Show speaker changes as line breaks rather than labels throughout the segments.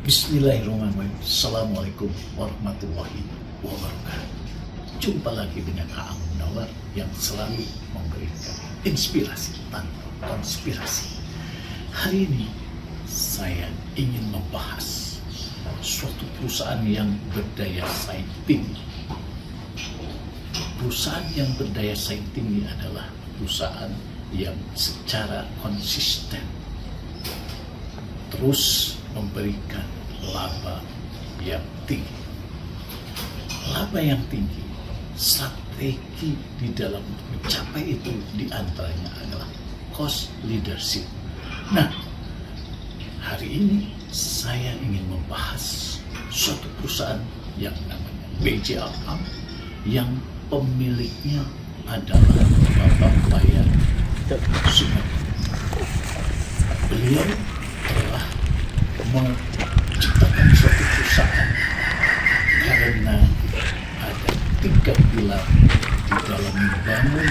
Bismillahirrahmanirrahim. Assalamualaikum warahmatullahi wabarakatuh. Jumpa lagi dengan Aang Munawar yang selalu memberikan inspirasi tanpa konspirasi. Hari ini saya ingin membahas suatu perusahaan yang berdaya saing tinggi. Perusahaan yang berdaya saing tinggi adalah perusahaan yang secara konsisten terus memberikan laba yang tinggi. Laba yang tinggi, strategi di dalam mencapai itu diantaranya adalah cost leadership. Nah, hari ini saya ingin membahas suatu perusahaan yang namanya BJA Alam yang pemiliknya adalah Bapak Wayan Sumatera. Beliau telah menciptakan suatu perusahaan karena ada 3 pilar di dalam membangun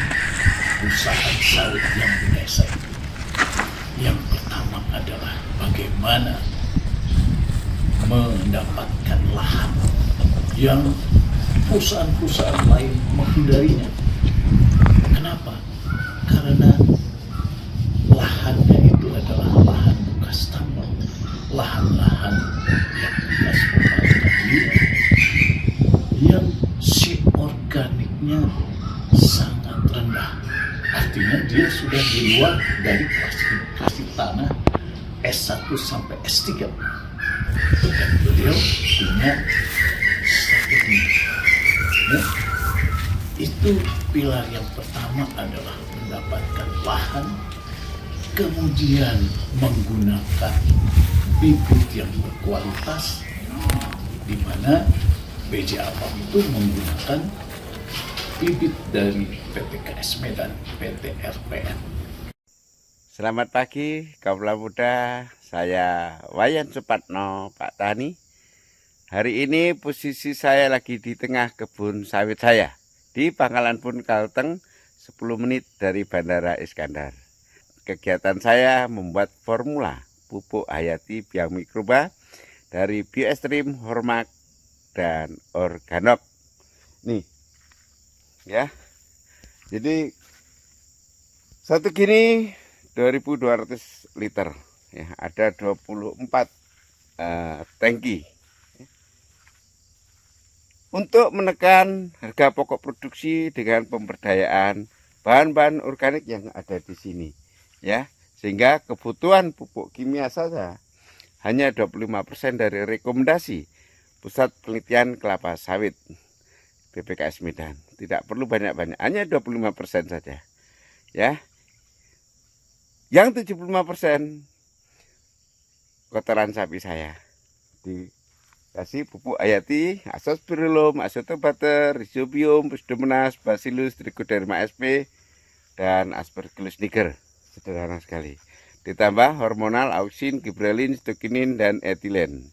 perusahaan sawit yang berdaya. Yang pertama adalah bagaimana mendapatkan lahan yang perusahaan-perusahaan lain menghindarinya. Kenapa? Karena lahannya itu adalah lahan bekas tambang, lahan-lahan yang bekas pembangunan yang si organiknya sangat rendah. Artinya dia sudah di luar dari klasifikasi tanah S1 sampai S3. Dan beliau punya strategi. Ya, itu pilar yang pertama adalah mendapatkan lahan, kemudian menggunakan bibit yang berkualitas, di mana BJA Alam itu menggunakan bibit dari PT KS Medan, PT RPN.
Selamat pagi kaula muda, saya Wayan Supatno, Pak Tani. Hari ini posisi saya lagi di tengah kebun sawit saya di Pangkalan Pun Kalteng, 10 menit dari Bandara Iskandar. Kegiatan saya membuat formula pupuk hayati biang mikroba dari Bioestream, Hormak, dan Organok. Nih, ya. Jadi satu gini 2.200 liter. Ya, ada 24 tangki. Untuk menekan harga pokok produksi dengan pemberdayaan bahan-bahan organik yang ada di sini. Ya, sehingga kebutuhan pupuk kimia saja hanya 25% dari rekomendasi Pusat Penelitian Kelapa Sawit BPKS Medan. Tidak perlu banyak-banyak, hanya 25% saja. Ya. Yang 75% kotoran sapi saya dikasih pupuk hayati, Azospirillum, Azotobater, Rhizobium, Pseudomonas, Bacillus, Trichoderma sp, dan Aspergillus niger. Sederhana sekali. Ditambah hormonal, auksin, gibralin, stokinin, dan etilen.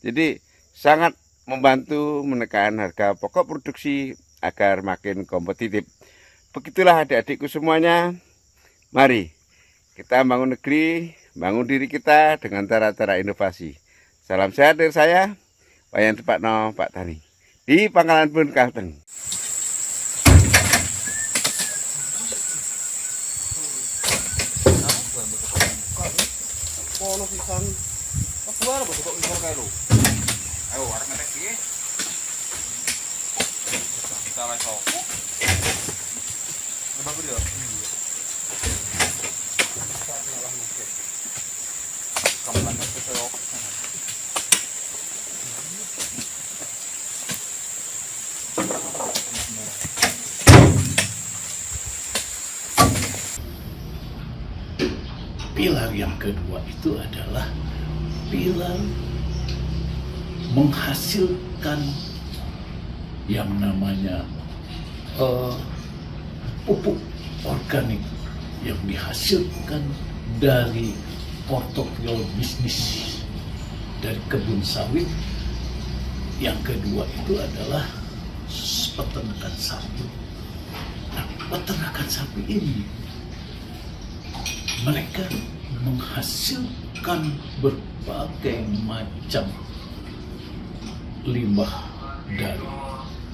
Jadi sangat membantu menekan harga pokok produksi agar makin kompetitif. Begitulah adik-adikku semuanya. Mari kita bangun negeri, bangun diri kita dengan cara-cara inovasi. Salam sehat dari saya, Wayan Supatno, Pak Tani, di Pangkalan Pun Kalteng.
Kono pisan. Apa wae kok impor kae lho. Ayo arep metek piye? Kita wis opo? Coba kudu yo. Kamu lanjut ke yo.
Pilar yang kedua itu adalah pilar menghasilkan yang namanya pupuk organik yang dihasilkan dari portofolio bisnis dari kebun sawit. Yang kedua itu adalah peternakan sapi. Nah, peternakan sapi ini mereka menghasilkan makan berbagai macam limbah dari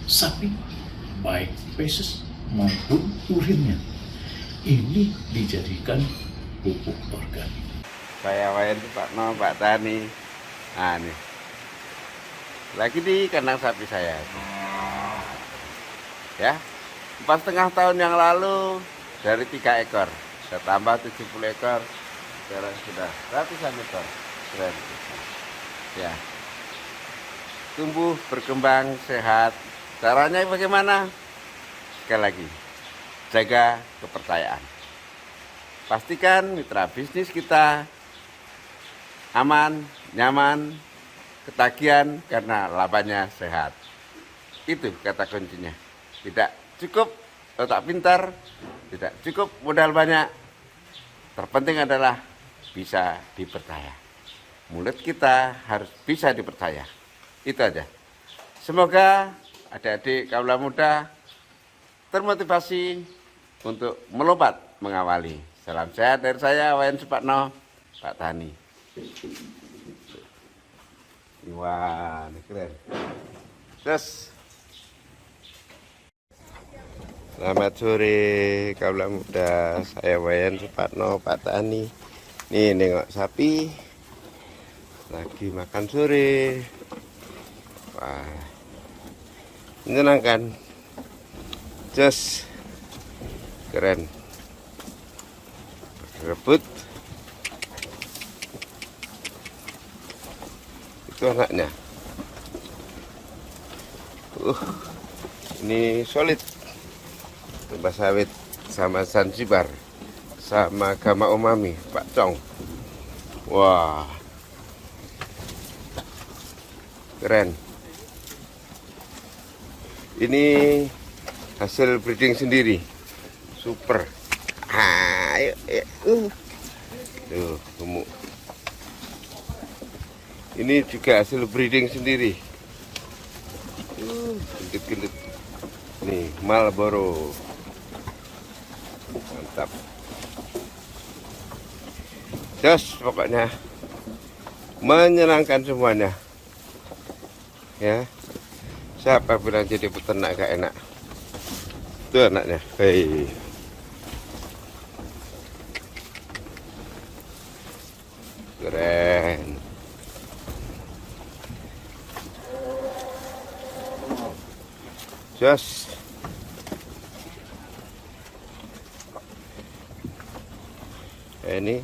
sapi, baik feses maupun urinnya. Ini dijadikan pupuk organik.
Saya Wayan Supatno, Pak Tani. Nah, nih. Lagi di kandang sapi saya. Ya, 4,5 tahun yang lalu dari 3 ekor, saya tambah 70 ekor, sekarang sudah ratusan ekor. Keren. Ya, tumbuh, berkembang, sehat. Caranya bagaimana? Sekali lagi, jaga kepercayaan. Pastikan mitra bisnis kita aman, nyaman, ketagihan karena labanya sehat. Itu kata kuncinya. Tidak cukup otak pintar, tidak cukup modal banyak. Terpenting adalah bisa dipercaya. Mulut kita harus bisa dipercaya. Itu aja. Semoga adik-adik kaula muda termotivasi untuk melompat mengawali. Salam sehat dari saya, Wayan Supatno, Pak Tani. Wah, ini keren. Terus, selamat sore kaula muda, saya Wayan Supatno, Pak Tani. Nih nengok sapi lagi makan sore. Wah, menyenangkan. Just keren. Rebut. Itu anaknya. Ini solid. Tambah sawit sama Zanzibar sama Gama Umami Pak Cong. Wah, keren. Ini hasil breeding sendiri, super. Ayo, tuh gemuk. Ini juga hasil breeding sendiri. Gendut-gendut. Nih Marlboro. Mantap. Jos pokoknya menyenangkan semuanya. Ya. Siapa bilang jadi peternak gak enak? Itu anaknya. Hei. Keren. Jos. Ini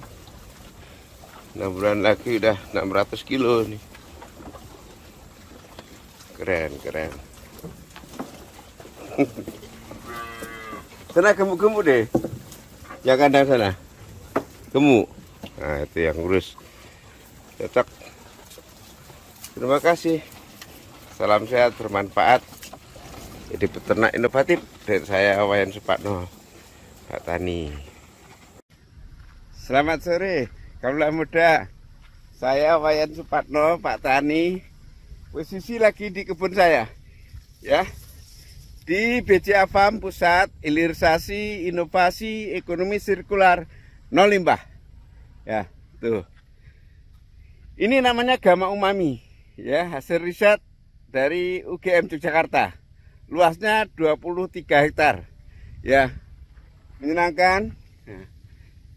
6 bulan lagi udah 600 kilo nih. Keren, keren. Sana gemuk-gemuk deh. Yang kandang sana. Gemuk. Nah, itu yang urus. Cocok. Terima kasih. Salam sehat, bermanfaat. Jadi peternak inovatif dari saya Wayan Supatno, Pak Tani. Selamat sore, kaula muda. Saya Wayan Supatno, Pak Tani. Posisi lagi di kebun saya, ya, di BCA Farm Pusat Hilirisasi Inovasi Ekonomi Sirkular Nol Limbah, ya, tuh. Ini namanya Gama Umami, ya, hasil riset dari UGM Yogyakarta. Luasnya 23 hektar, ya, menyenangkan. Nah,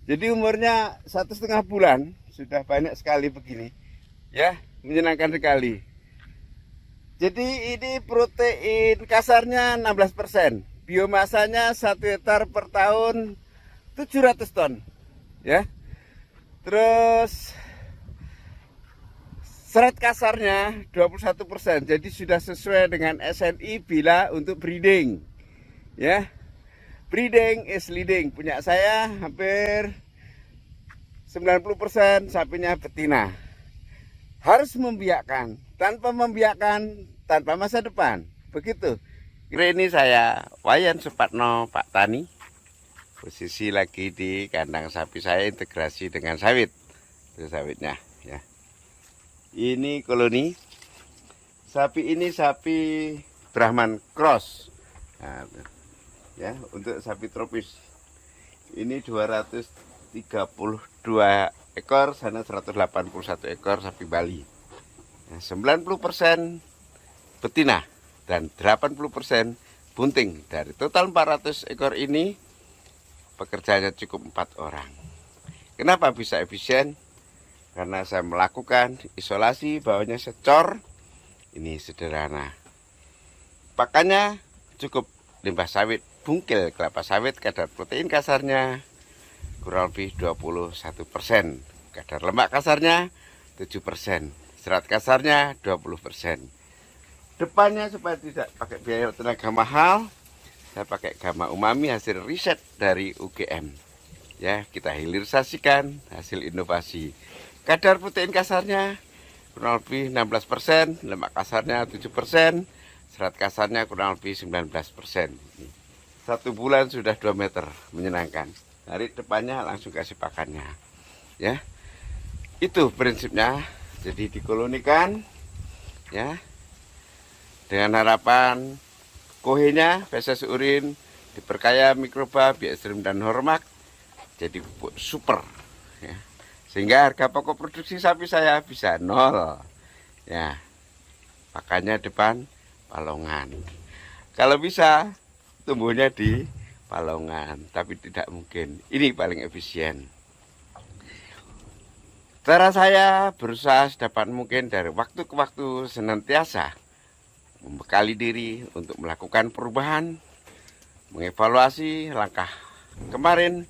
jadi umurnya 1,5 bulan, sudah banyak sekali begini, ya, menyenangkan sekali. Jadi ini protein kasarnya 16%, biomasanya 1 hektar per tahun 700 ton, ya. Terus serat kasarnya 21%, jadi sudah sesuai dengan SNI bila untuk breeding, ya. Breeding is leading. Punya saya hampir 90% sapinya betina. Harus membiakkan. Tanpa membiakkan, tanpa masa depan. Begitu. Ini saya Wayan Supatno, Pak Tani. Posisi lagi di kandang sapi saya integrasi dengan sawit. Itu sawitnya, ya. Ini koloni. Sapi ini sapi Brahman Cross. Nah, untuk sapi tropis ini 232 ekor, sana 181 ekor sapi Bali. Nah, 90% betina dan 80% bunting. Dari total 400 ekor ini pekerjaannya cukup 4 orang. Kenapa bisa efisien? Karena saya melakukan isolasi bawahnya secor. Ini sederhana. Pakannya cukup limbah sawit, bungkil kelapa sawit, kadar protein kasarnya kurang lebih 21%. Kadar lemak kasarnya 7%. Serat kasarnya 20%. Depannya supaya tidak pakai biaya tenaga mahal, saya pakai Gamma Umami hasil riset dari UGM. Ya, kita hilirisasikan hasil inovasi. Kadar protein kasarnya kurang lebih 16%, lemak kasarnya 7%, serat kasarnya kurang lebih 19%. 1 bulan sudah 2 meter, menyenangkan. Dari depannya langsung kasih pakannya. Ya, itu prinsipnya. Jadi dikolonikan, ya, dengan harapan kohenya, feses urin, diperkaya mikroba, biostrim dan hormak, jadi pupuk super. Ya. Sehingga harga pokok produksi sapi saya bisa 0. Ya, pakannya depan palongan. Kalau bisa tumbuhnya di palongan, tapi tidak mungkin. Ini paling efisien. Cara saya berusaha sedapat mungkin dari waktu ke waktu senantiasa membekali diri untuk melakukan perubahan, mengevaluasi langkah kemarin,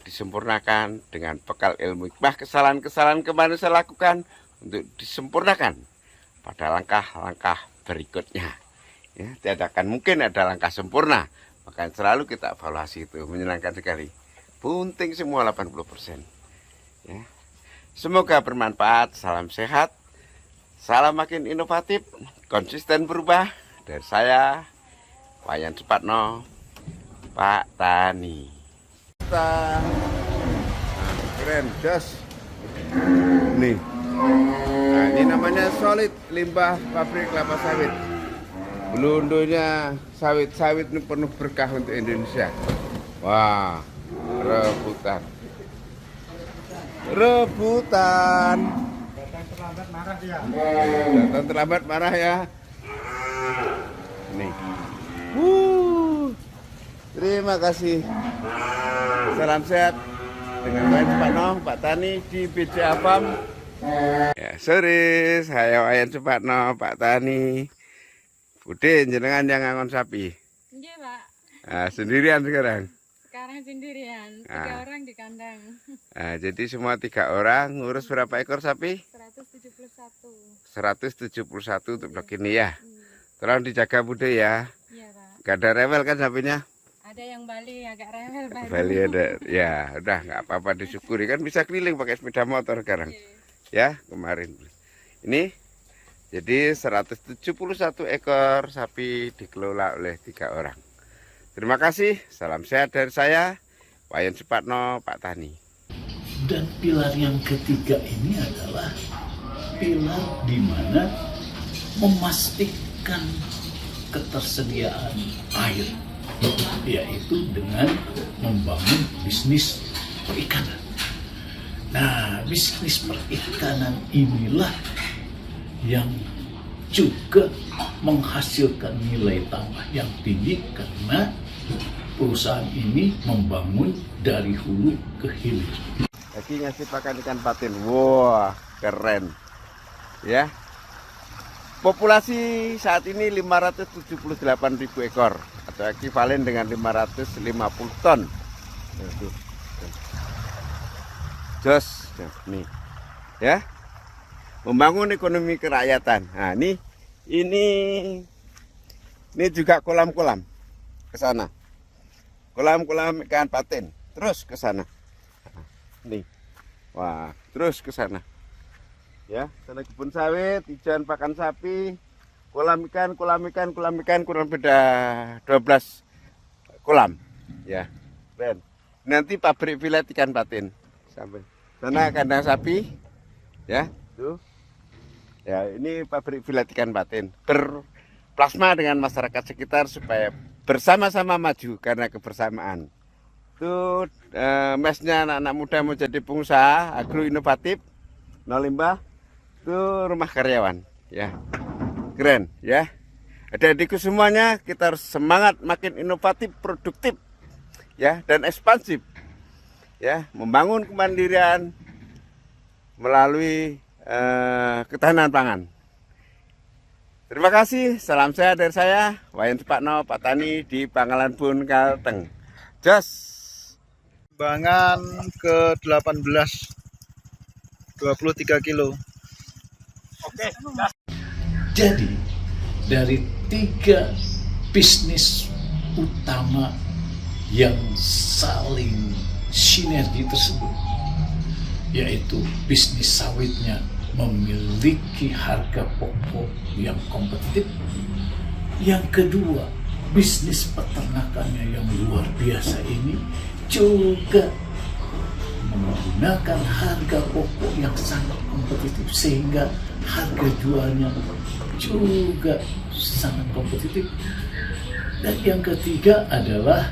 disempurnakan dengan bekal ilmu hikmah kesalahan-kesalahan kemarin saya lakukan untuk disempurnakan pada langkah-langkah berikutnya. Ya, tidak akan mungkin ada langkah sempurna, maka selalu kita evaluasi. Itu menyenangkan sekali. Bunting semua 80%. Ya. Semoga bermanfaat. Salam sehat, salam makin inovatif, konsisten berubah. Dari saya, Wayan Supatno, Pak Tani. Nah, keren, jos. Nih, nah, ini namanya solid limbah pabrik kelapa sawit. Belundunya sawit-sawit ini penuh berkah untuk Indonesia. Wah, rebutan. Datang terlambat marah dia. Datang terlambat marah ya. Nih. Terima kasih. Salam sehat dengan Wayan Supatno, Pak Tani di BCA Farm. Ya, sore saya Wayan Supatno, Pak Tani. Bude jenengan yang ngangon sapi.
Iya, Pak.
Nah, sendirian sekarang.
Sekarang sendirian, 3 orang di kandang.
Nah, jadi semua 3 orang ngurus berapa ekor sapi?
171.
171 untuk blok ini ya. Tolong dijaga Bude ya.
Iya, Pak.
Gak ada rewel kan sapinya?
Ada yang Bali agak rewel baru.
Bali ada. Ya, udah nggak apa-apa disyukuri kan bisa keliling pakai sepeda motor sekarang. Ya, kemarin. Ini jadi 171 ekor sapi dikelola oleh 3 orang. Terima kasih, salam sehat dari saya, Wayan Supatno, Pak Tani.
Dan pilar yang ketiga ini adalah pilar di mana memastikan ketersediaan air, yaitu dengan membangun bisnis perikanan. Nah, bisnis perikanan inilah yang juga menghasilkan nilai tambah yang tinggi karena perusahaan ini membangun dari hulu ke hilir.
Lagi ngasih pakan ikan patin. Wah, keren. Ya. Populasi saat ini 578.000 ekor atau ekivalen dengan 550 ton. Jos, nih. Ya. Membangun ekonomi kerakyatan. Nah, ini juga kolam-kolam ke sana. Kolam-kolam ikan patin. Terus ke sana. Nih. Wah, terus ke sana. Ya, sana kebun sawit, hijauan pakan sapi, kolam ikan kurang beda 12 kolam. Ya. Dan nanti pabrik filet ikan patin. Sampai sana kandang sapi. Ya, tuh. Ya, ini pabrik filet ikan patin. Berplasma dengan masyarakat sekitar supaya bersama-sama maju karena kebersamaan. Itu mesnya anak-anak muda mau jadi pengusaha agro inovatif, nol limbah. Itu rumah karyawan, ya. Keren, ya. Adik-adikku semuanya, kita harus semangat makin inovatif, produktif, ya, dan ekspansif, ya, membangun kemandirian melalui ketahanan pangan. Terima kasih, salam sehat dari saya, Wayan Supakno, Petani di Pangalan Bun, Kalteng. Jos.
Timbangan ke-18 23 kilo.
Jadi dari 3 bisnis utama yang saling sinergi tersebut, yaitu bisnis sawitnya memiliki harga pokok yang kompetitif, yang kedua bisnis peternakannya yang luar biasa ini juga menggunakan harga pokok yang sangat kompetitif sehingga harga jualnya juga sangat kompetitif. Dan yang ketiga adalah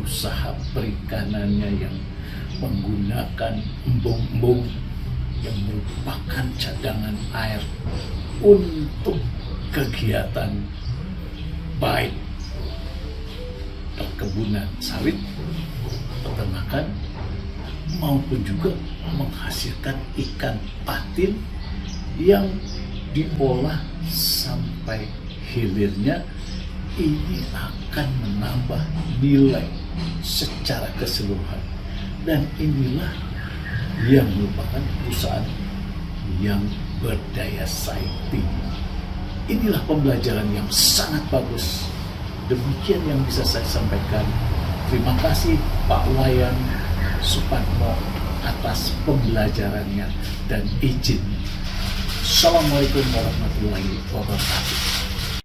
usaha perikanannya yang menggunakan embung-embung yang merupakan cadangan air untuk kegiatan baik perkebunan sawit, peternakan, maupun juga menghasilkan ikan patin yang diolah sampai hilirnya. Ini akan menambah nilai secara keseluruhan, dan inilah yang merupakan perusahaan yang berdaya saing tinggi. Inilah pembelajaran yang sangat bagus. Demikian yang bisa saya sampaikan. Terima kasih Pak Wayan Supakno atas pembelajarannya dan izin. Assalamualaikum warahmatullahi wabarakatuh.